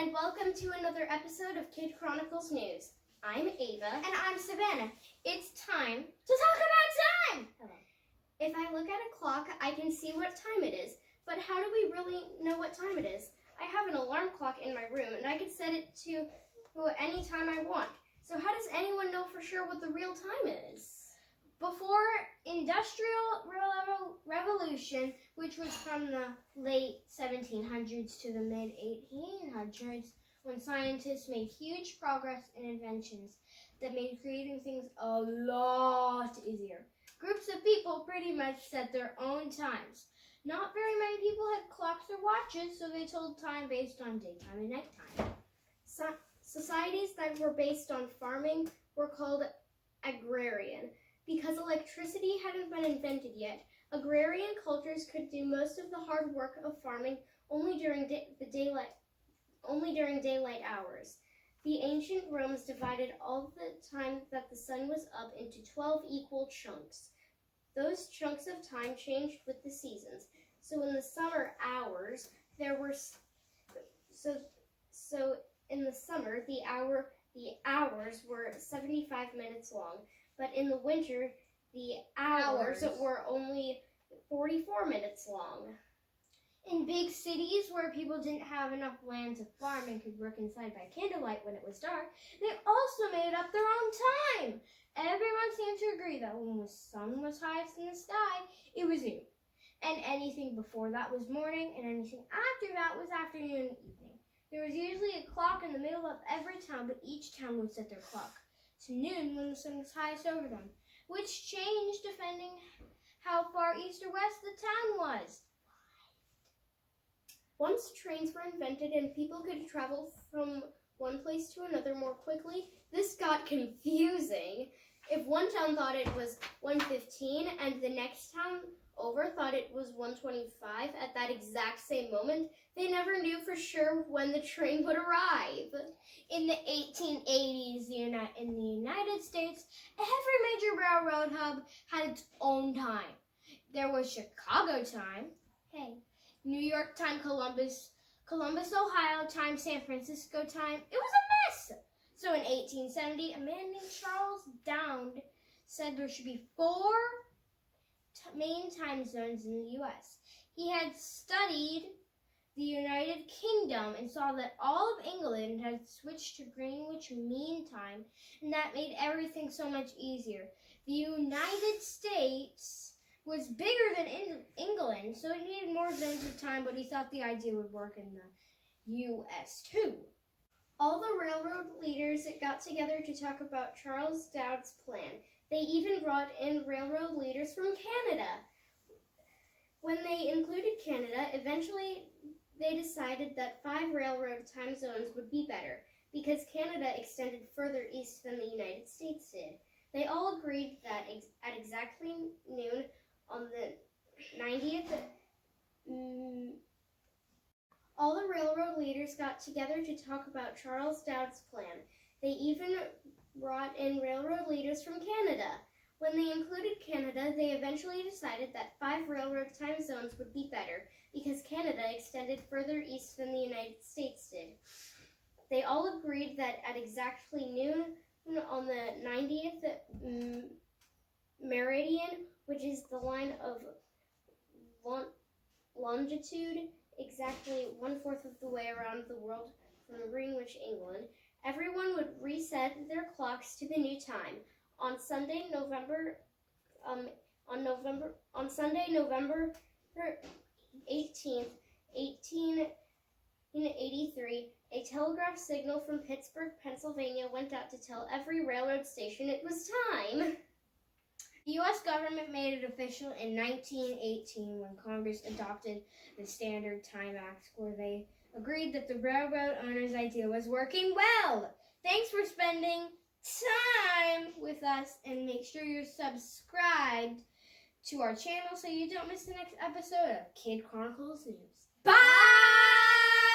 and welcome to another episode of Kid Chronicles News. I'm Ava. And I'm Savannah. It's time To talk about time! Hello. If I look at a clock, I can see what time it is. But how do we really know what time it is? I have an alarm clock in my room, and I can set it to any time I want. So how does anyone know for sure what the real time is? Before Industrial Revolution, which was from the late 1700s to the mid 1800s, when scientists made huge progress in inventions that made creating things a lot easier. Groups of people pretty much set their own times. Not very many people had clocks or watches, so they told time based on daytime and nighttime. Societies that were based on farming were called agrarian. Because electricity hadn't been invented yet, agrarian cultures could do most of the hard work of farming only during daylight hours. The ancient Romans divided all the time that the sun was up into 12 equal chunks. Those chunks of time changed with the seasons. So in the summer hours, in the summer the hours were 75 minutes long. But in the winter, the hours were only 44 minutes long. In big cities where people didn't have enough land to farm and could work inside by candlelight when it was dark, they also made up their own time. Everyone seemed to agree that when the sun was highest in the sky, it was noon. And anything before that was morning, and anything after that was afternoon and evening. There was usually a clock in the middle of every town, but each town would set their clock to noon when the sun was highest over them, which changed depending how far east or west the town was. Once trains were invented and people could travel from one place to another more quickly, this got confusing. If one town thought it was 1:15 and the next town over thought it was 1:25 at that exact same moment, they never knew for sure when the train would arrive. In the 1880s, in the United States, every major railroad hub had its own time. There was Chicago time, New York time, Columbus, Ohio time, San Francisco time. It was a mess. So in 1870, a man named Charles Dowd said there should be 4 main time zones in the U.S. He had studied the United Kingdom and saw that all of England had switched to Greenwich Mean Time, and that made everything so much easier. The United States was bigger than England, so it needed more zones of time, but he thought the idea would work in the U.S. too. All the railroad leaders got together to talk about Charles Dowd's plan. They even brought in railroad leaders from Canada. When they included Canada, eventually they decided that 5 railroad time zones would be better, because Canada extended further east than the United States did. They all agreed that at exactly noon on the 90th, all the railroad leaders got together to talk about Charles Dowd's plan. They even brought in railroad leaders from Canada. When they included Canada, they eventually decided that 5 railroad time zones would be better, because Canada extended further east than the United States did. They all agreed that at exactly noon on the 90th meridian, which is the line of longitude exactly 1/4 of the way around the world from Greenwich, England, everyone would reset their clocks to the new time. On Sunday, November 18th, 1883, a telegraph signal from Pittsburgh, Pennsylvania went out to tell every railroad station it was time. The U.S. government made it official in 1918 when Congress adopted the Standard Time Act, where they agreed that the railroad owners' idea was working well. Thanks for spending time with us, and make sure you're subscribed to our channel so you don't miss the next episode of Kid Chronicles News. Bye!